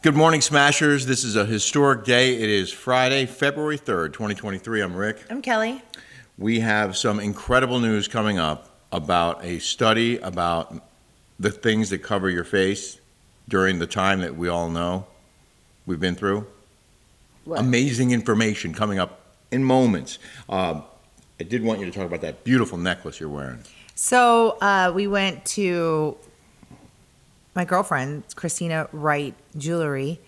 Good morning, Smashers. This is a historic day. It is Friday, February 3rd, 2023. I'm Rick. I'm Kelly. We have some incredible news coming up about a study about the things that cover your face during the time that we all know we've been through. What? Amazing information coming up in moments. I did want you to talk about that beautiful necklace you're wearing. So we went to my girlfriend, Kristina Wright Jewelry,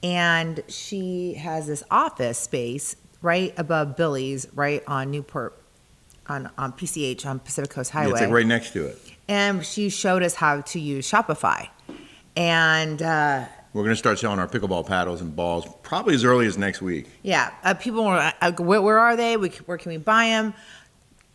and she has this office space right above Billy's, right on Newport, on PCH, on Pacific Coast Highway. Yeah, it's like right next to it. And she showed us how to use Shopify. And we're going to start selling our pickleball paddles and balls probably as early as next week. yeah, people were, where are they? Where can we buy them?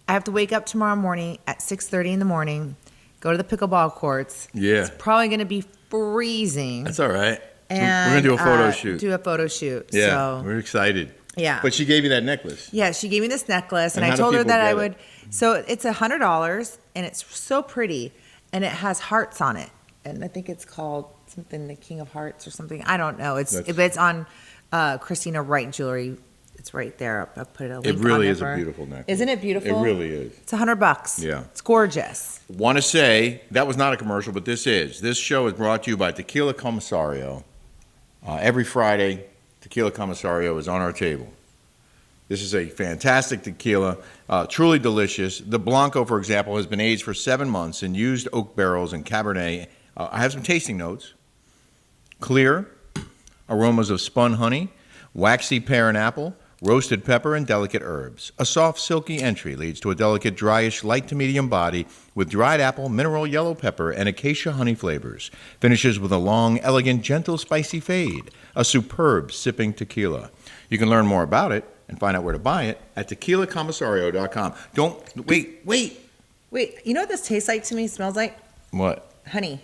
I have to wake up tomorrow morning at 6:30 in the morning, go to the pickleball courts. Yeah. It's probably going to be freezing. That's all right. And we're going to do a photo shoot. Do a photo shoot. Yeah, So, we're excited. yeah. But she gave you that necklace. Yeah, she gave me this necklace, and And I how do told her people that I get would. it? So it's $100, and it's so pretty, and it has hearts on it, and I think it's called something, the King of Hearts or something. I don't know. It's on Kristina Wright Jewelry. It's right there. I'll put a link. It really on is a beautiful necklace. Isn't it beautiful? It really is. It's $100. Yeah. It's gorgeous. Want to say, that was not a commercial, but this is. This show is brought to you by Tequila Commissario. Every Friday, Tequila Commissario is on our table. This is a fantastic tequila, truly delicious. The Blanco, for example, has been aged for 7 months in used oak barrels and Cabernet. I have some tasting notes. Clear, aromas of spun honey, waxy pear and apple, roasted pepper, and delicate herbs. A soft, silky entry leads to a delicate, dryish, light to medium body with dried apple, mineral yellow pepper, and acacia honey flavors. Finishes with a long, elegant, gentle, spicy fade. A superb sipping tequila. You can learn more about it and find out where to buy it at tequilacommissario.com. Wait. Wait, you know what this tastes like to me? Smells like What? honey.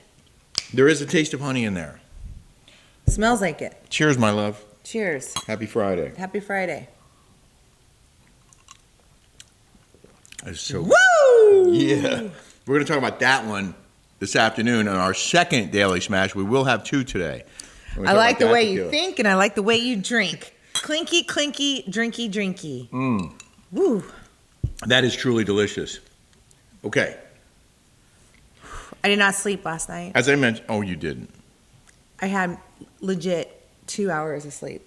There is a taste of honey in there. Smells like it. Cheers, my love. Cheers. Happy Friday. Happy Friday. It's so Woo! Yeah. We're going to talk about that one this afternoon on our second Daily Smash. We will have two today. I like the way you think, and I like the way you drink. Clinky, clinky, drinky, drinky. Woo. That is truly delicious. Okay. I did not sleep last night. As I mentioned, oh, you didn't. I had legit 2 hours of sleep.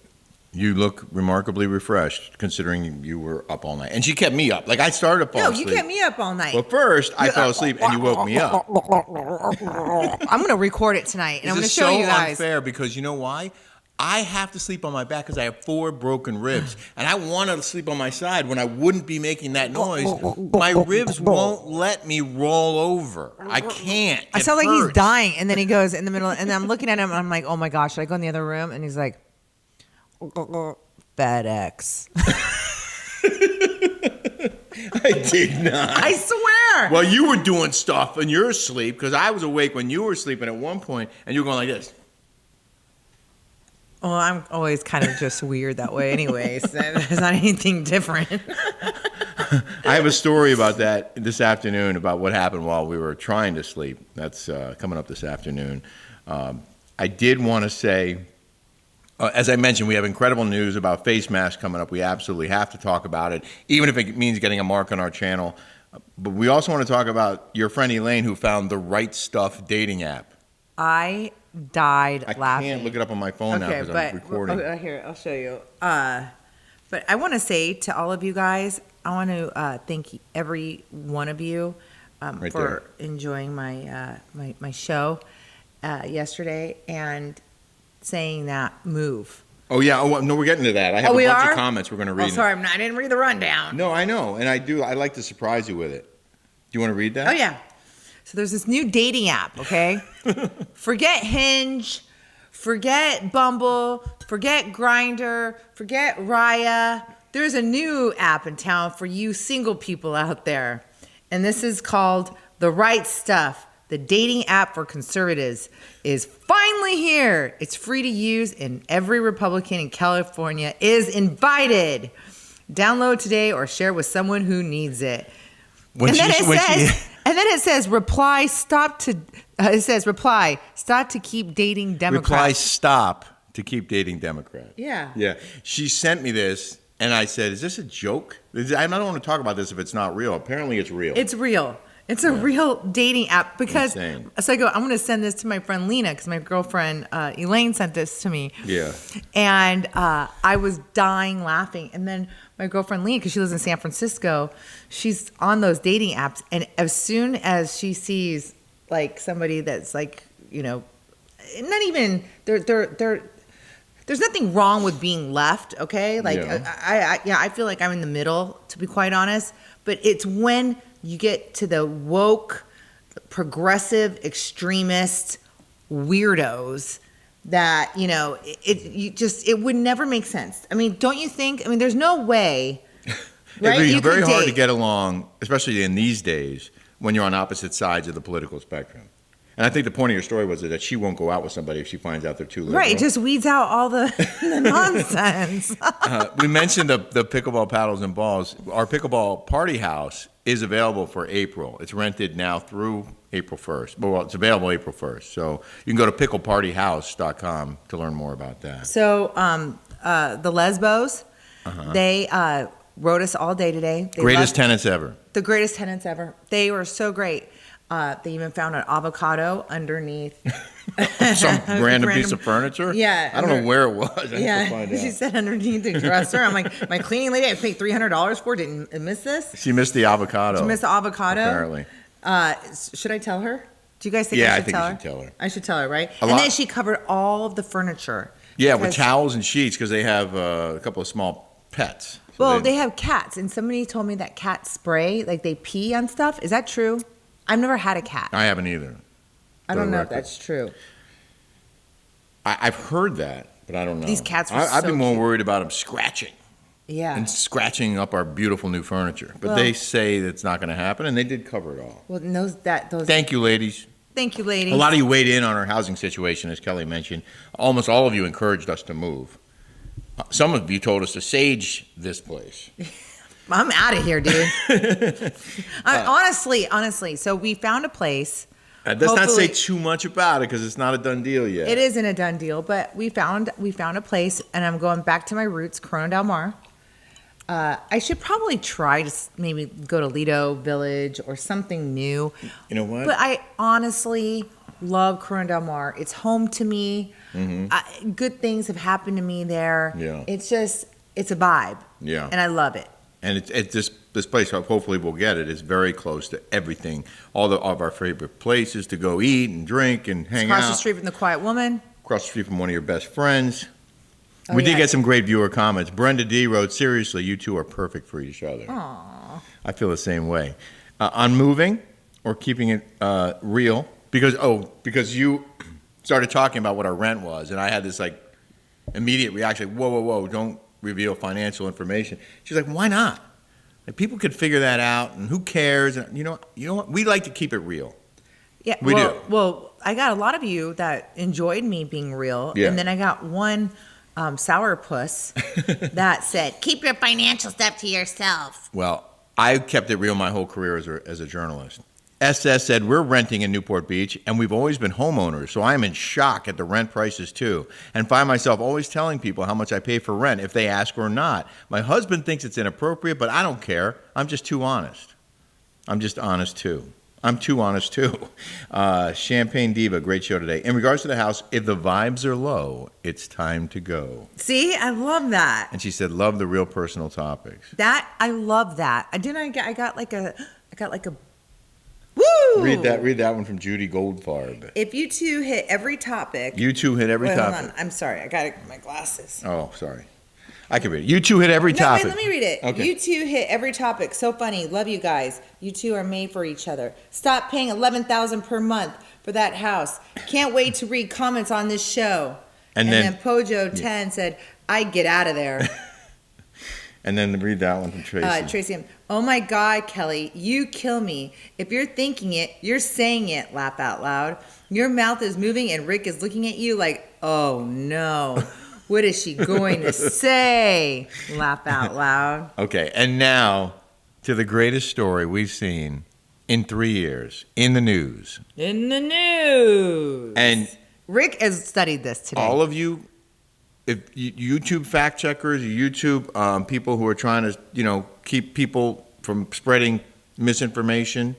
You look remarkably refreshed, considering you were up all night. And she kept me up. Like, I started to fall No, asleep. you kept me up all night. Well, first, I fell asleep, and you woke me up. I'm going to record it tonight, and I'm going to show you guys. This is so unfair, because you know why? I have to sleep on my back because I have 4 broken ribs. And I want to sleep on my side when I wouldn't be making that noise. My ribs won't let me roll over. I can't. I sound like he's dying, and then he goes in the middle, and I'm looking at him, and I'm like, oh my gosh, should I go in the other room? And he's like, FedEx. I did not. I swear. Well, you were doing stuff in your sleep because I was awake when you were sleeping at one point, and you were going like this. Well, I'm always kind of just weird that way anyways. There's not anything different. I have a story about that this afternoon, about what happened while we were trying to sleep. That's coming up this afternoon. I did want to say, as I mentioned, we have incredible news about FACEMASK coming up. We absolutely have to talk about it, even if it means getting a mark on our channel. But we also want to talk about your friend Elaine, who found the Right Stuff dating app. I died laughing. I can't look it up on my phone now because I'm recording. Here, I'll show you. But I want to say to all of you guys, I want to thank every one of you for enjoying my my show yesterday and saying that move. Oh, yeah. Oh, no, we're getting to that. I have a bunch of comments we're going to read. Oh, sorry. I didn't read the rundown. No, I know. And I do. I like to surprise you with it. Do you want to read that? Oh, yeah. So there's this new dating app, okay? Forget Hinge, forget Bumble, forget Grindr, forget Raya. There's a new app in town for you single people out there. And this is called The Right Stuff. The dating app for conservatives is finally here. It's free to use, and every Republican in California is invited. Download today or share with someone who needs it. And then And then it says reply stop to keep dating Democrats. Reply stop to keep dating Democrats. Yeah. Yeah. She sent me this, and I said, "Is this a joke? I don't want to talk about this if it's not real. Apparently, it's real." It's real. It's a real dating app because Insane. so I go, I'm going to send this to my friend Lena because my girlfriend Elaine sent this to me. Yeah. And I was dying laughing. And then my girlfriend Lena, because she lives in San Francisco, she's on those dating apps. And as soon as she sees like somebody that's like, you know, not even there's nothing wrong with being left, okay? Like I feel like I'm in the middle, to be quite honest. But it's when you get to the woke, progressive, extremist weirdos that, you know, it would never make sense. I mean, don't you think? I mean, there's no way, right? It's very hard to get along, especially in these days when you're on opposite sides of the political spectrum. And I think the point of your story was that she won't go out with somebody if she finds out they're too liberal. Right, it just weeds out all the nonsense. We mentioned the pickleball paddles and balls. Our pickleball party house is available for April. It's rented now through April 1st. Well, it's available April 1st. So you can go to picklepartyhouse.com to learn more about that. So the Lesbos, they wrote us all day today. Greatest tenants ever. The greatest tenants ever. They were so great. They even found an avocado underneath some random piece of furniture. Yeah, I don't know where it was. I have to find out. She said underneath the dresser. I'm like, my cleaning lady, I paid $300 for. Didn't miss this. She missed the avocado. She missed the avocado. Apparently. Should I tell her? Do you guys think Yeah, I I should think tell you her? should tell her. I should tell her, right? And then she covered all of the furniture. Yeah, with towels and sheets because they have a couple of small pets. So Well, they have cats, and somebody told me that cats spray, like they pee on stuff. Is that true? I've never had a cat. I haven't either. I don't know if that's true. I've heard that, but I don't know. These cats were I've been so more cute. worried about them scratching. Yeah. And scratching up our beautiful new furniture. But they say that's not going to happen, and they did cover it all. Well, those. Thank you, ladies. Thank you, ladies. A lot of you weighed in on our housing situation, as Kelly mentioned. Almost all of you encouraged us to move. Some of you told us to sage this place. I'm out of here, dude. Honestly. So we found a place. Let's not say too much about it because it's not a done deal yet. It isn't a done deal, but we found a place, and I'm going back to my roots, Corona Del Mar. I should probably try to maybe go to Lido Village or something new. You know what? But I honestly love Corona Del Mar. It's home to me. Mm-hmm. Good things have happened to me there. Yeah. It's a vibe. Yeah. And I love it. And it's this place, hopefully we'll get it, is very close to everything. All of our favorite places to go eat and drink and hang out. Across the street from the Quiet Woman. Across the street from one of your best friends. Oh, We did get some great viewer comments. Brenda D wrote, seriously, you two are perfect for each other. Aww. I feel the same way. On moving or keeping it real, because you started talking about what our rent was, and I had this like immediate reaction, whoa, don't reveal financial information. She's like, why not? Like, people could figure that out, and who cares? And you know what? We like to keep it real. Yeah, We do. Well, I got a lot of you that enjoyed me being real, Yeah. and then I got one sourpuss that said, "Keep your financial stuff to yourself." Well, I kept it real my whole career as a journalist. SS said, we're renting in Newport Beach, and we've always been homeowners, so I'm in shock at the rent prices, too, and find myself always telling people how much I pay for rent if they ask or not. My husband thinks it's inappropriate, but I don't care. I'm just too honest. I'm just honest, too. I'm too honest, too. Champagne Diva, great show today. In regards to the house, if the vibes are low, it's time to go. See, I love that. And she said, love the real personal topics. I love that. I got like a woo. Read that one from Judy Goldfarb. If you two hit every topic. You two hit every topic. Hold on. I'm sorry. I got my glasses. Oh, sorry. I can read it. You two hit every topic. Wait, let me read it. Okay. You two hit every topic. So funny. Love you guys. You two are made for each other. Stop paying $11,000 per month for that house. Can't wait to read comments on this show. And then Pojo 10 said, "I get out of there." And then read that one from Tracy. Tracy, oh my God, Kelly, you kill me. If you're thinking it, you're saying it. Laugh out loud. Your mouth is moving, and Rick is looking at you like, oh no. What is she going to say? Laugh out loud. Okay, and now to the greatest story we've seen in 3 years in the news. In the news. And Rick has studied this today. all of you, if YouTube fact checkers, YouTube people who are trying to, keep people from spreading misinformation,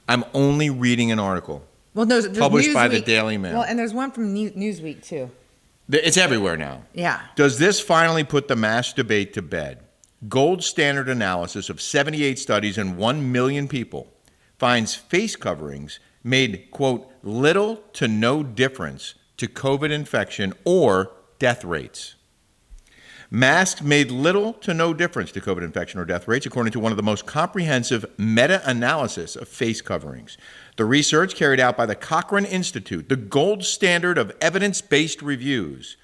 I'm only reading an article well, there's published by the Newsweek. Daily Mail. Well, and there's one from Newsweek too. It's everywhere now. Yeah. Does this finally put the mask debate to bed? Gold standard analysis of 78 studies and 1 million people finds face coverings made, quote, little to no difference to COVID infection or death rates. Masks made little to no difference to COVID infection or death rates, according to one of the most comprehensive meta-analysis of face coverings. The research carried out by the Cochrane Institute, the gold standard of evidence-based reviews,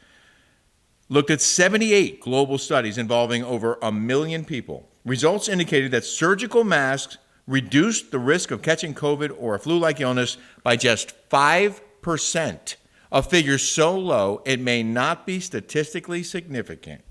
looked at 78 global studies involving over 1 million people. Results indicated that surgical masks reduced the risk of catching COVID or a flu-like illness by just 5%, a figure so low it may not be statistically significant.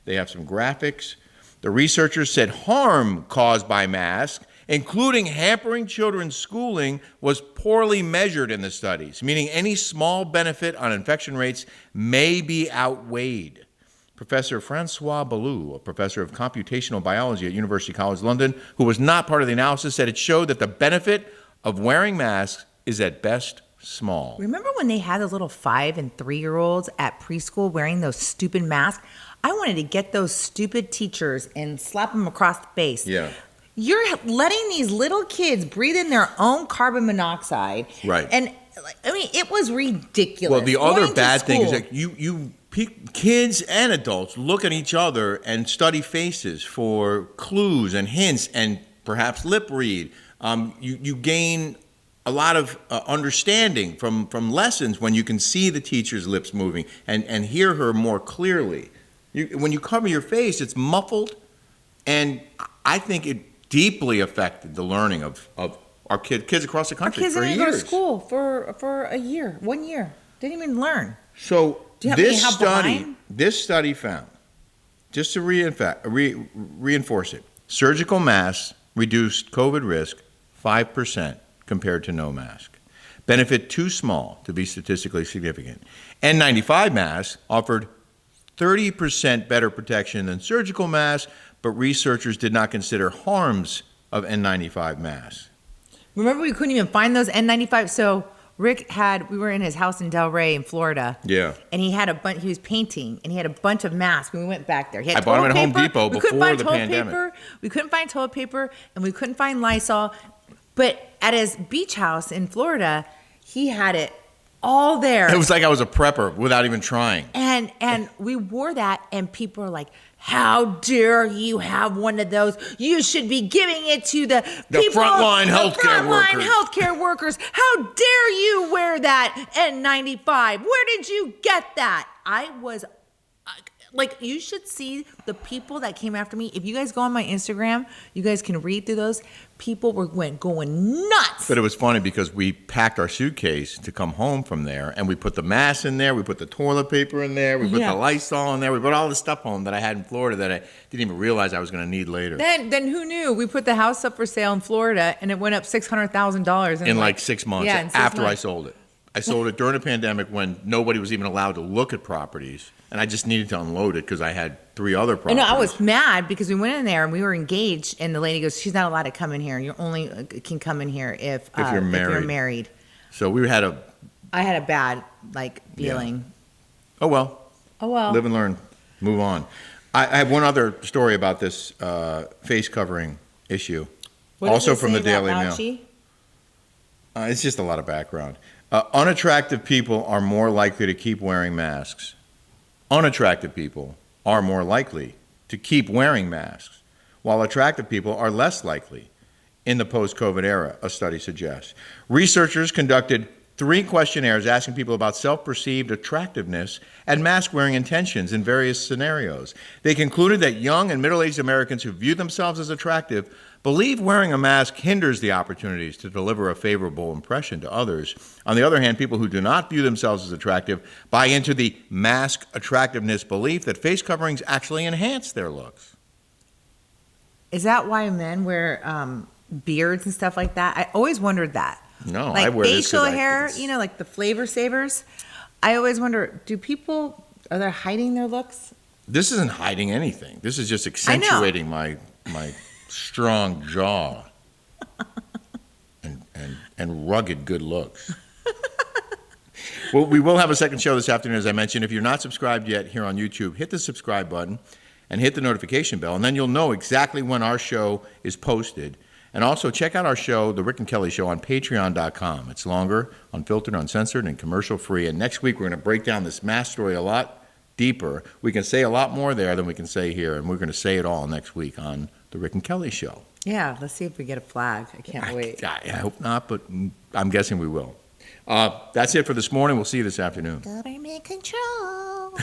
They have some graphics. The researchers said harm caused by masks, including hampering children's schooling, was poorly measured in the studies, meaning any small benefit on infection rates may be outweighed. Professor Francois Ballou, a professor of computational biology at University College London, who was not part of the analysis, said it showed that the benefit of wearing masks is at best small. Remember when they had those little 5 and 3-year-olds at preschool wearing those stupid masks? I wanted to get those stupid teachers and slap them across the face. Yeah. You're letting these little kids breathe in their own carbon monoxide. Right. And I mean, it was ridiculous. Well, the other Going to bad thing is school. that kids and adults look at each other and study faces for clues and hints and perhaps lip read. You gain a lot of understanding from lessons when you can see the teacher's lips moving and hear her more clearly. When you cover your face, it's muffled, and I think it deeply affected the learning of our kids across the Our country kids for didn't years. go to school for a year, 1 year. Didn't even learn. So Do you have any help this study found, just to reinforce it, surgical masks reduced COVID risk 5% compared to no mask. Benefit too small to be statistically significant. N95 masks offered 30% better protection than surgical masks, but researchers did not consider harms of N95 masks. Remember, we couldn't even find those N95. So we were in his house in Delray in Florida. Yeah. And he was painting, and he had a bunch of masks. We went back there. He had I bought them at toilet Home paper. Depot We couldn't before find the toilet pandemic. paper. We couldn't find toilet paper, and we couldn't find Lysol. But at his beach house in Florida, he had it all there. It was like I was a prepper without even trying. And we wore that, and people are like, how dare you have one of those? You should be giving it to the people, frontline healthcare frontline workers. healthcare workers. How dare you wear that N95? Where did you get that? I was like, you should see the people that came after me. If you guys go on my Instagram, you guys can read through those. People went going nuts. But it was funny because we packed our suitcase to come home from there, and we put the mask in there, we put the toilet paper in there, we put the Lysol in there, we put all the stuff home that I had in Florida that I didn't even realize I was going to need later. Then who knew? We put the house up for sale in Florida, and it went up $600,000 in like 6 months Yeah, in 6 after I months. sold it. I sold it during the pandemic when nobody was even allowed to look at properties, and I just needed to unload it because I had 3 other I properties. know, I was mad because we went in there and we were engaged, and the lady goes, she's not allowed to come in here. You only can come in here if you're married. So we had I had a bad feeling. oh well, live and learn, move on. I have one other story about this face covering issue, What also does it from say the Daily about Mail. Fauci? It's just a lot of background. Unattractive people are more likely to keep wearing masks. Unattractive people are more likely to keep wearing masks, while attractive people are less likely in the post-COVID era, a study suggests. Researchers conducted 3 questionnaires asking people about self-perceived attractiveness and mask-wearing intentions in various scenarios. They concluded that young and middle-aged Americans who view themselves as attractive believe wearing a mask hinders the opportunities to deliver a favorable impression to others. On the other hand, people who do not view themselves as attractive buy into the mask attractiveness belief that face coverings actually enhance their looks. Is that why men wear beards and stuff like that. I always wondered that. No, like I wear this 'cause facial I think hair, it's- you know, like the flavor savers. I always wonder, are they hiding their looks? This isn't hiding anything. This is just I know. accentuating my strong jaw and rugged good looks. Well, we will have a second show this afternoon, as I mentioned. If you're not subscribed yet here on YouTube, hit the subscribe button and hit the notification bell, and then you'll know exactly when our show is posted. And also check out our show, The Rick and Kelly Show, on patreon.com. It's longer, unfiltered, uncensored, and commercial-free. And next week, we're going to break down this mask story a lot deeper. We can say a lot more there than we can say here, and we're going to say it all next week on The Rick and Kelly Show. Yeah, let's see if we get a flag. I can't wait. I hope not, but I'm guessing we will. That's it for this morning. We'll see you this afternoon. Government control.